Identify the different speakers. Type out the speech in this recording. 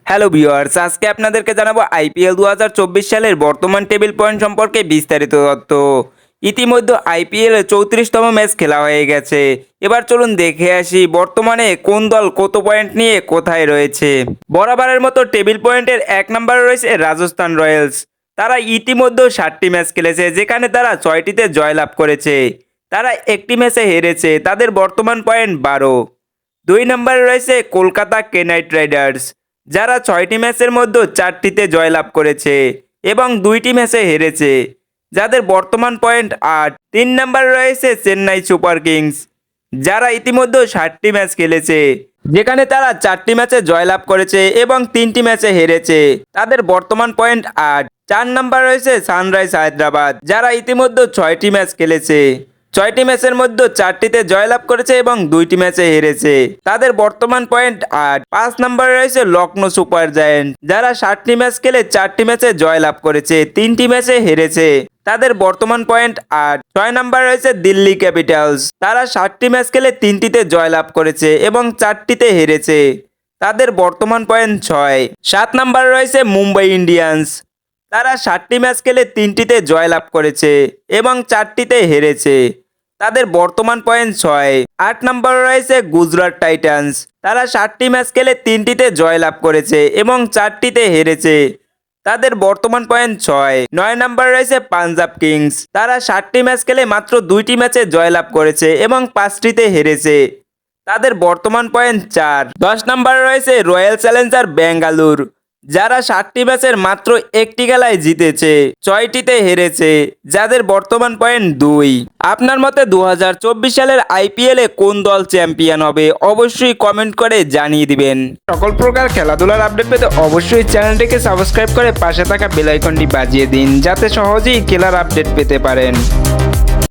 Speaker 1: Hello viewers, আজকে আপনাদেরকে জানাবো আইপিএল 2024 সালের বর্তমান টেবিল পয়েন্ট সম্পর্কে বিস্তারিত তথ্য। ইতিমধ্যে আইপিএল এর 34তম ম্যাচ খেলা হয়ে গেছে। এবার চলুন দেখে আসি বর্তমানে কোন দল কত পয়েন্ট নিয়ে কোথায় রয়েছে। বরাবরের মতো টেবিল পয়েন্টের 1 নম্বরে রয়েছে রাজস্থান রয়্যালস। তারা ইতিমধ্যে 7টি ম্যাচ খেলেছে, যেখানে তারা 6টিতে জয়লাভ করেছে। তারা একটি ম্যাচে হেরেছে, তাদের বর্তমান পয়েন্ট 12। 2 নম্বরে রয়েছে কলকাতা নাইট রাইডার্স, যারা 6টি ম্যাচের মধ্যে 4টিতে জয়লাভ করেছে এবং 2টি ম্যাচে হেরেছে, যাদের বর্তমান পয়েন্ট 8। 3 নম্বরে রয়েছে চেন্নাই সুপার কিংস, যারা ইতিমধ্যে 60টি ম্যাচ খেলেছে, যেখানে তারা 4টি ম্যাচে জয়লাভ করেছে এবং 3টি ম্যাচে হেরেছে, তাদের বর্তমান পয়েন্ট 8। 4 নম্বরে রয়েছে সানরাইজ হায়দ্রাবাদ, যারা ইতিমধ্যে 6টি ম্যাচ খেলেছে, 6টি ম্যাচের মধ্যে 4টিতে জয়লাভ করেছে এবং 2টি ম্যাচে হেরেছে, তাদের বর্তমান পয়েন্ট 8। 5 নম্বরে রয়েছে লখনৌ সুপার জায়ান্ট, যারা 7টি ম্যাচ খেলে 4টি ম্যাচে জয়লাভ করেছে, 3টি ম্যাচে হেরেছে, তাদের বর্তমান পয়েন্ট 8। 6 নম্বরে রয়েছে দিল্লি ক্যাপিটালস, তারা 7টি ম্যাচ খেলে 3টিতে জয়লাভ করেছে এবং 4টিতে হেরেছে, তাদের বর্তমান পয়েন্ট 6। 7 নম্বরে রয়েছে মুম্বাই ইন্ডিয়ান্স, তারা 7টি ম্যাচ খেলে 3টিতে জয়লাভ করেছে এবং 4টিতে হেরেছে, তাদের বর্তমান পয়েন্ট 6। 8 নম্বরে রয়েছে গুজরাট টাইটান্স, তারা 7টি ম্যাচ খেলে 3টিতে জয়লাভ করেছে এবং 4টিতে হেরেছে, তাদের বর্তমান পয়েন্ট 6। 9 নম্বরে রয়েছে পাঞ্জাব কিংস, তারা 7টি ম্যাচ খেলে মাত্র 2টি ম্যাচে জয়লাভ করেছে এবং 5টিতে হেরেছে, তাদের বর্তমান পয়েন্ট 4। 10 নম্বরে রয়েছে রয়্যাল চ্যালেঞ্জার ব্যাঙ্গালোর, যারা 7টি ম্যাচের মাত্র একটি খেলায় জিতেছে, 6টিতে হেরেছে, যাদের বর্তমান পয়েন্ট 2। আপনার মতে 2024 সালের আইপিএলে কোন দল চ্যাম্পিয়ন হবে অবশ্যই কমেন্ট করে জানিয়ে দিবেন। সকল প্রকার খেলাধুলার আপডেট পেতে অবশ্যই চ্যানেলটিকে সাবস্ক্রাইব করে পাশে থাকা বেল আইকনটি বাজিয়ে দিন, যাতে সহজেই খেলার আপডেট পেতে পারেন।